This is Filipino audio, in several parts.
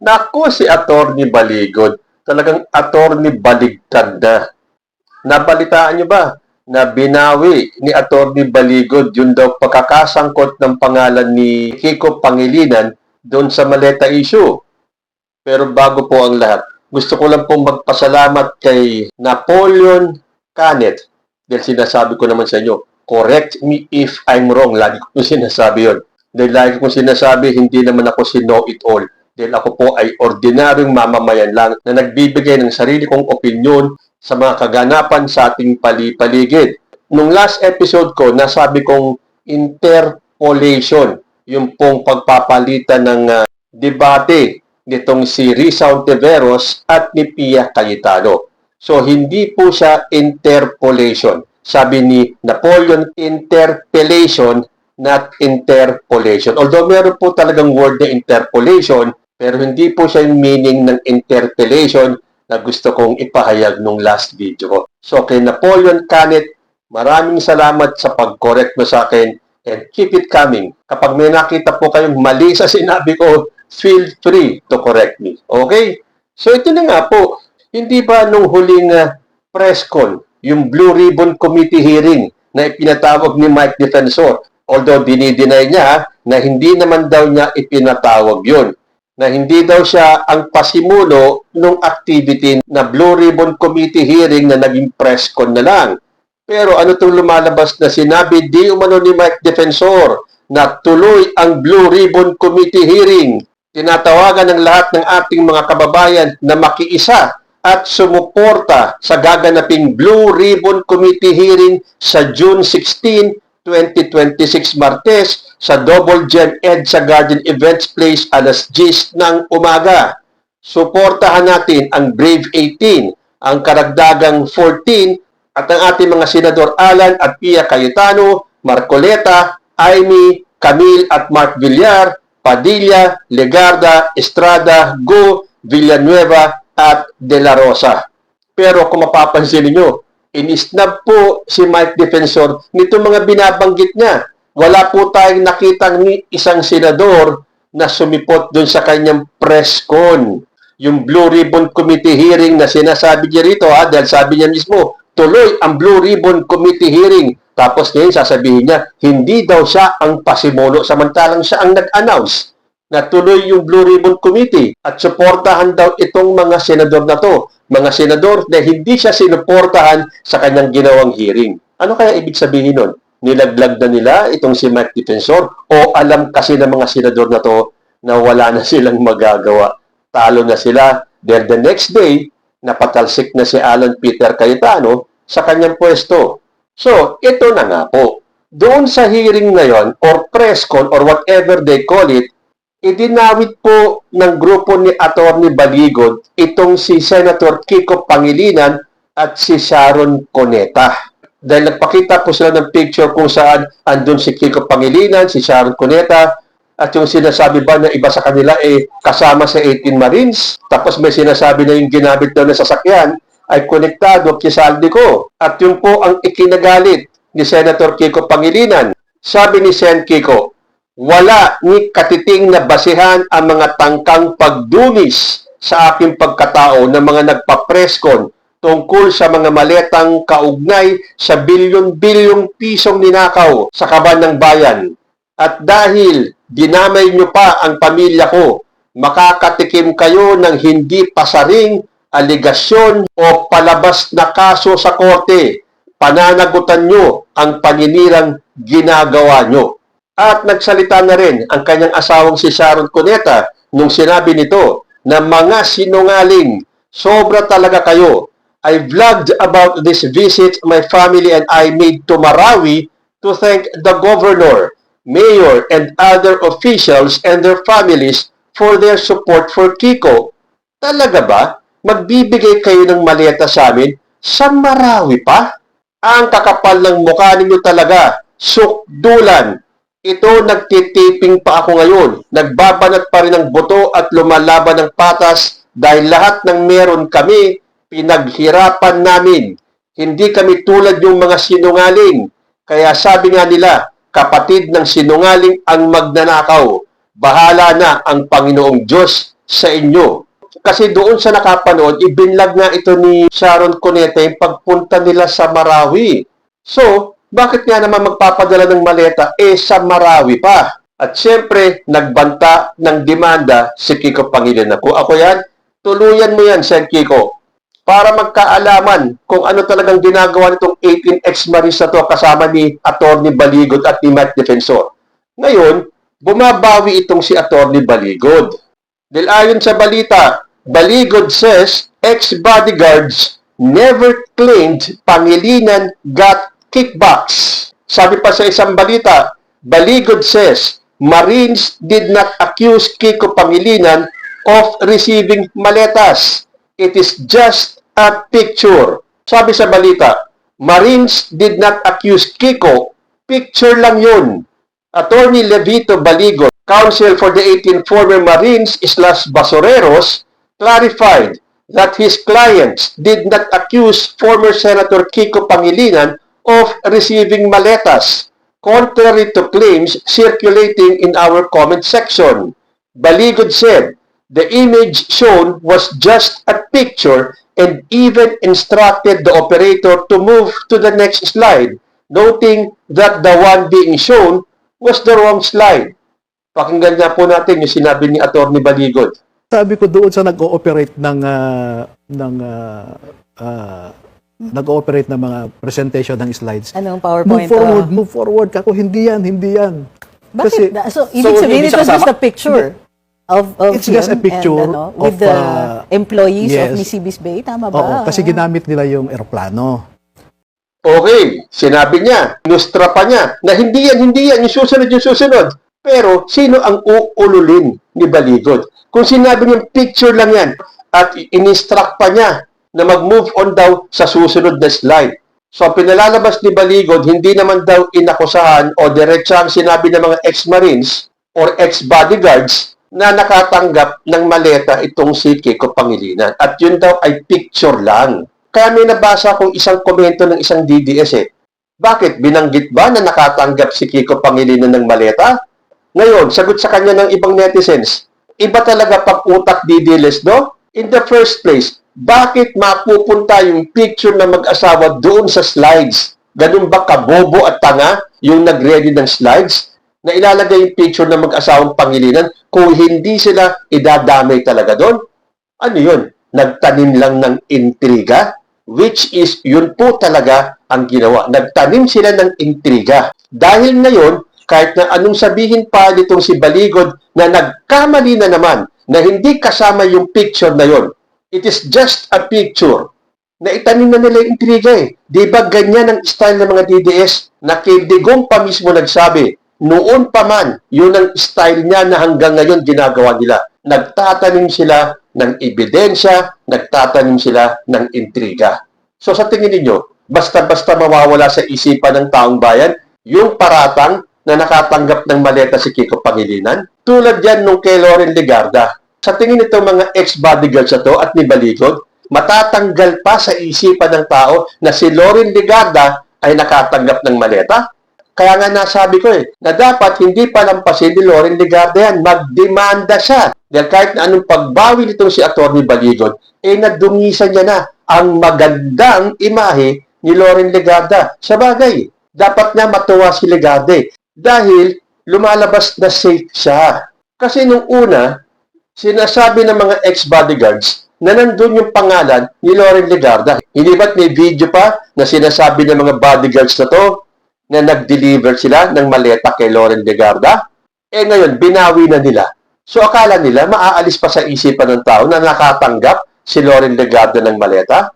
Naku, si Atty. Baligod. Talagang Atty. Baligtad na. Nabalitaan niyo ba na binawi ni Atty. Baligod yung daw pagkakasangkot ng pangalan ni Kiko Pangilinan doon sa maleta issue? Pero bago po ang lahat, gusto ko lang pong magpasalamat kay Napoleon Canet dahil sinasabi ko naman sa inyo, correct me if I'm wrong. Lagi ko sinasabi yun. Dahil lagi kong sinasabi, hindi naman ako si know-it-all. Dahil ako po ay ordinaryong mamamayan lang na nagbibigay ng sarili kong opinyon sa mga kaganapan sa ating paligid. Nung last episode ko, nasabi kong interpolation, yung pong pagpapalitan ng debate nitong si Risa Ontiveros at ni Pia Cayetano. So, hindi po siya interpolation. Sabi ni Napoleon, interpellation, not interpolation. Although meron po talagang word na interpolation, pero hindi po siya yung meaning ng interpellation na gusto kong ipahayag nung last video ko. So, kay Napoleon Canet, maraming salamat sa pag-correct mo sa akin and keep it coming. Kapag may nakita po kayong mali sa sinabi ko, feel free to correct me. Okay? So, ito na nga po. Hindi ba nung huling press con, yung Blue Ribbon Committee hearing na ipinatawag ni Mike Defensor, although dinideny niya na hindi naman daw niya ipinatawag yun, na hindi daw siya ang pasimulo ng activity na Blue Ribbon Committee hearing na naging press con na lang. Pero ano itong lumalabas na sinabi di umano ni Mike Defensor na tuloy ang Blue Ribbon Committee hearing. Tinatawagan ng lahat ng ating mga kababayan na makiisa at sumuporta sa gaganaping Blue Ribbon Committee hearing sa June 16, 2026 Martes sa Double Gem EDSA Garden Events Place alas 10 ng umaga. Suportahan natin ang Brave 18, ang karagdagang 14 at ang ating mga senador Alan at Pia Cayetano, Marcoleta, Amy, Camille at Mark Villar, Padilla, Legarda, Estrada, Go, Villanueva at De La Rosa. Pero kung mapapansin niyo, inisnab po si Mike Defensor nito mga binabanggit niya. Wala po tayong nakitang isang senador na sumipot doon sa kanyang press con. Yung Blue Ribbon Committee hearing na sinasabi niya rito, dahil sabi niya mismo, tuloy ang Blue Ribbon Committee hearing. Tapos ngayon sasabihin niya, hindi daw siya ang pasimulo samantalang siya ang nag-announce na tuloy yung Blue Ribbon Committee at suportahan daw itong mga senador na to. Mga senador na hindi siya sinuportahan sa kanyang ginawang hearing. Ano kaya ibig sabihin nun? Nilaglag na nila itong si Mike Defensor o alam kasi ng mga senador na to na wala na silang magagawa. Talo na sila dahil the next day, napatalsik na si Alan Peter Cayetano sa kanyang pwesto. So, ito na nga po. Doon sa hearing ngayon, or press con, or whatever they call it, idinawit po ng grupo ni Atty. Baligod itong si Senator Kiko Pangilinan at si Sharon Cuneta. Dahil nagpakita po sila ng picture kung saan andun si Kiko Pangilinan, si Sharon Cuneta, at yung sinasabi ba na iba sa kanila kasama sa 18 Marines, tapos may sinasabi na yung ginamit daw na sasakyan, ay konektado kay Saldico. At yun po ang ikinagalit ni Senator Kiko Pangilinan. Sabi ni Sen Kiko, wala ni katiting na basihan ang mga tangkang pagdunis sa aking pagkatao ng mga nagpa-presscon tungkol sa mga maletang kaugnay sa bilyon-bilyong pisong ninakaw sa kaban ng bayan. At dahil dinamay nyo pa ang pamilya ko, makakatikim kayo ng hindi pasaring aligasyon o palabas na kaso sa korte, pananagutan nyo ang paninirang ginagawa nyo. At nagsalita na rin ang kanyang asawang si Sharon Cuneta nung sinabi nito na mga sinungaling, sobra talaga kayo. I vlogged about this visit my family and I made to Marawi to thank the governor, mayor, and other officials and their families for their support for Kiko. Talaga ba? Magbibigay kayo ng maleta sa amin sa Marawi pa? Ang kakapal ng mukha ninyo talaga, sukdulan. Ito, nagtitiping pa ako ngayon. Nagbabanat pa rin ng buto at lumalaban ng patas dahil lahat ng meron kami, pinaghirapan namin. Hindi kami tulad yung mga sinungaling. Kaya sabi nga nila, kapatid ng sinungaling ang magnanakaw. Bahala na ang Panginoong Diyos sa inyo. Kasi doon sa nakapanood, ibinlag nga ito ni Sharon Cuneta yung pagpunta nila sa Marawi. So, bakit nga naman magpapadala ng maleta sa Marawi pa? At syempre, nagbanta ng demanda si Kiko Pangilinan. Kung ako yan, tuluyan mo yan, Sir Kiko, para magkaalaman kung ano talagang ginagawa nitong 18 ex-Marines na to kasama ni Atty. Baligod at ni Mike Defensor. Ngayon, bumabawi itong si Atty. Baligod. Dahil ayon sa balita, Baligod says ex-bodyguards never claimed Pangilinan got kickbacks. Sabi pa sa isang balita, Baligod says Marines did not accuse Kiko Pangilinan of receiving maletas. It is just a picture. Sabi sa balita, Marines did not accuse Kiko. Picture lang yun. Attorney Levito Baligod, counsel for the 18 former Marines / Basoreros, clarified that his clients did not accuse former Senator Kiko Pangilinan of receiving maletas, contrary to claims circulating in our comment section. Baligod said, the image shown was just a picture and even instructed the operator to move to the next slide, noting that the one being shown was the wrong slide. Pakinggan nga po natin yung sinabi ni Atty. Baligod. Sabi ko doon sa nag-ooperate nag-ooperate ng mga presentation ng slides. Anong PowerPoint? Move forward. Kako, hindi yan. Bakit? So, ibig sabihin, it was just a picture of it's just a picture and, with the employees of Nisibis Bay. Tama ba? Oo, kasi ginamit nila yung eroplano. Okay, sinabi niya, inustra pa niya, na hindi yan, yung susunod. Pero, sino ang uululin ni Baligod? Kung sinabi niyang picture lang yan, at in-instruct pa niya na mag-move on daw sa susunod na slide. So, pinalalabas ni Baligod, hindi naman daw inakusahan o diretsang sinabi ng mga ex-Marines or ex-bodyguards na nakatanggap ng maleta itong si Kiko Pangilinan. At yun daw ay picture lang. Kaya may nabasa akong isang komento ng isang DDS Bakit? Binanggit ba na nakatanggap si Kiko Pangilinan ng maleta? Ngayon, sagot sa kanya ng ibang netizens, iba talaga pag-utak DDS, no? In the first place, bakit mapupunta yung picture ng mag-asawa doon sa slides? Ganun ba kabobo at tanga yung nag-ready ng slides? Na ilalagay yung picture ng mag-asawang Pangilinan kung hindi sila idadamay talaga doon? Ano yun? Nagtanim lang ng intriga? Which is, yun po talaga ang ginawa. Nagtanim sila ng intriga. Dahil ngayon, kahit na anong sabihin pa nitong si Baligod na nagkamali na naman na hindi kasama yung picture na yon. It is just a picture. Na itanim na nila yung intriga Di ba ganyan ang style ng mga DDS na kay Digong pa mismo nagsabi, noon pa man, yun ang style niya na hanggang ngayon ginagawa nila. Nagtatanim sila ng ebidensya, nagtatanim sila ng intriga. So sa tingin ninyo, basta-basta mawawala sa isipan ng taong bayan, yung paratang na nakatanggap ng maleta si Kiko Pangilinan? Tulad yan nung kay Loren Legarda. Sa tingin nito mga ex-bodyguards na to at ni Baligod, matatanggal pa sa isipan ng tao na si Loren Legarda ay nakatanggap ng maleta? Kaya nga nasabi ko na dapat hindi palampasin ni Loren Legarda yan. Magdemanda siya. Dahil kahit na anong pagbawi nitong si Atty. Baligod, nadungisan niya na ang magandang imahe ni Loren Legarda. Sa bagay, dapat na matuwa si Legarda dahil lumalabas na safe siya. Kasi nung una, sinasabi ng mga ex-bodyguards na nandun yung pangalan ni Loren Legarda. Hindi ba't may video pa na sinasabi ng mga bodyguards na to na nag-deliver sila ng maleta kay Loren Legarda? Ngayon, binawi na nila. So akala nila maaalis pa sa isipan ng tao na nakatanggap si Loren Legarda ng maleta?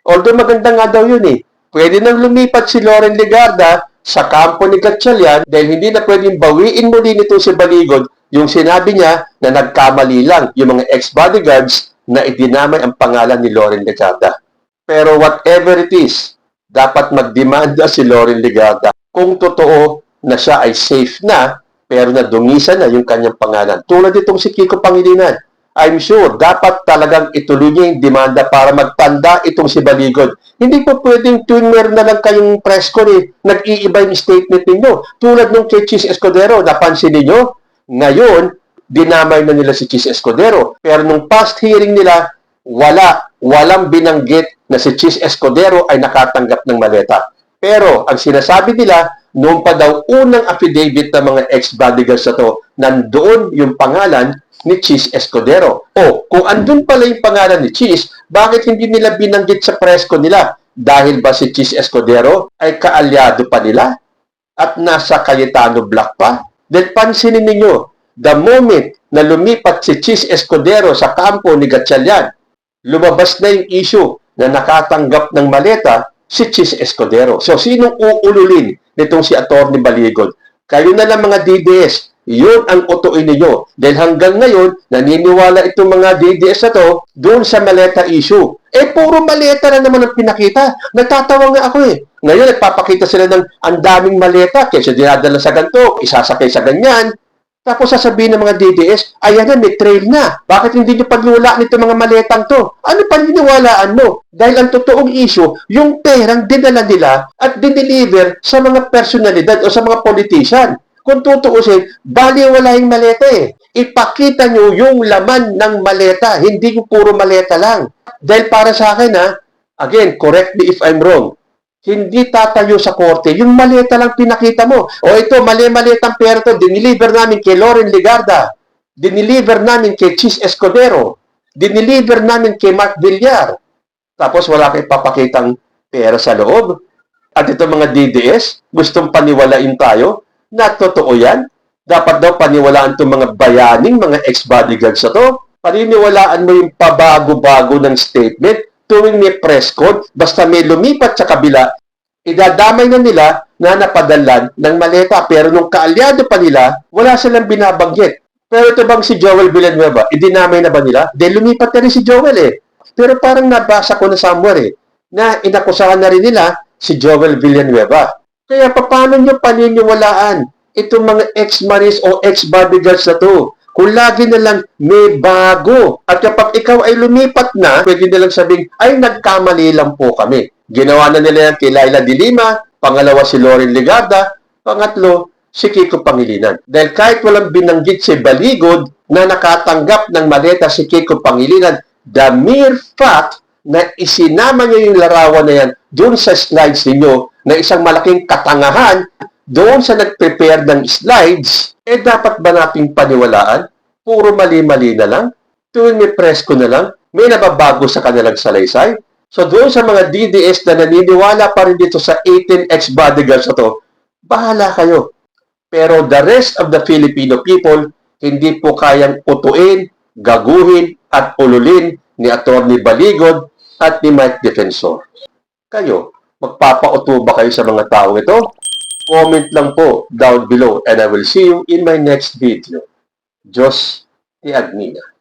Although maganda nga daw yun Pwede nang lumipat si Loren Legarda sa kampo ni Gatchalian dahil hindi na pwedeng bawiin muli nito si Baligod yung sinabi niya na nagkamali lang yung mga ex-bodyguards na idinamay ang pangalan ni Loren Legarda. Pero whatever it is, dapat magdemanda si Loren Legarda kung totoo na siya ay safe na pero nadungisan na yung kanyang pangalan. Tulad itong si Kiko Pangilinan. I'm sure dapat talagang ituloy niya yung demanda para magtanda itong si Baligod. Hindi po pwedeng tuwing meron na lang kayong press con nag-iiba yung statement ninyo. Tulad nung kay Chis Escudero, napansin ninyo, ngayon, dinamay na nila si Chis Escudero. Pero nung past hearing nila, walang binanggit na si Chis Escudero ay nakatanggap ng maleta. Pero ang sinasabi nila, noon pa daw unang affidavit ng mga ex-bodyguards na to, nandoon yung pangalan ni Chis Escudero. O, kung andun pala yung pangalan ni Chis, bakit hindi nila binanggit sa presko nila? Dahil ba si Chis Escudero ay kaalyado pa nila? At nasa Cayetano Block pa? Then pansinin ninyo, the moment na lumipat si Chis Escudero sa kampo ni Gatchalian, lumabas na yung issue na nakatanggap ng maleta si Chis Escudero. So, sinong uululin nitong si Atty. Baligon? Kayo na lang mga DDS, yun ang utuin ninyo. Dahil hanggang ngayon, naniniwala itong mga DDS na to doon sa maleta issue. Puro maleta na naman ang pinakita. Natatawa nga ako Ngayon, nagpapakita sila ng ang daming maleta kaysa dinadala sa ganito, isasakay sa ganyan. Tapos sasabihin ng mga DDS, ayan na, may trail na. Bakit hindi nyo paglula nito mga maletang to? Ano paniniwalaan mo? Dahil ang totoong issue, yung perang dinala nila at dineliver sa mga personalidad o sa mga politician. Kung tutuusin, baliwala yung maleta Ipakita nyo yung laman ng maleta, hindi yung puro maleta lang. Dahil para sa akin again, correct me if I'm wrong, hindi tatayo sa korte, yung maleta lang pinakita mo. O ito, mali-malitang pera to, diniliver namin kay Loren Legarda, diniliver namin kay Chis Escudero, diniliver namin kay Mark Villar. Tapos wala kayo papakitang pera sa loob. At ito mga DDS, gustong paniwalain tayo, na totoo yan. Dapat daw paniwalaan itong mga bayaning, mga ex-bodyguards na to. Paniniwalaan mo yung pabago-bago ng statement tuwing may press code, basta may lumipat sa kabila, idadamay na nila na napadalan ng maleta. Pero nung kaalyado pa nila, wala silang binabanggit. Pero ito bang si Joel Villanueva, idinamay na ba nila? Dahil lumipat na rin si Joel Pero parang nabasa ko na somewhere na inakusahan na rin nila si Joel Villanueva. Kaya paano nyo paniniwalaan itong mga ex-maris o ex-bodyguards na to? Kung lagi na lang may bago. At kapag ikaw ay lumipat na, pwede nilang sabing, ay nagkamali lang po kami. Ginawa na nila yan kay Laila de Lima, pangalawa si Loren Legarda, pangatlo si Kiko Pangilinan. Dahil kahit walang binanggit si Baligod na nakatanggap ng maleta si Kiko Pangilinan, the mere fact na isinama niyo yung larawan na yan doon sa slides ninyo na isang malaking katangahan doon sa nag-prepare ng slides, dapat ba nating paniwalaan? Puro mali-mali na lang? Tuwing may presko na lang? May nababago sa kanilang salaysay? So doon sa mga DDS na naniniwala pa rin dito sa 18 ex-bodyguards na to, bahala kayo. Pero the rest of the Filipino people, hindi po kayang utuin, gaguhin, at ululin ni Atty. Baligod at ni Mike Defensor. Kayo, magpapauto ba kayo sa mga taong ito? Comment lang po down below and I will see you in my next video. Diyos ni Agnia.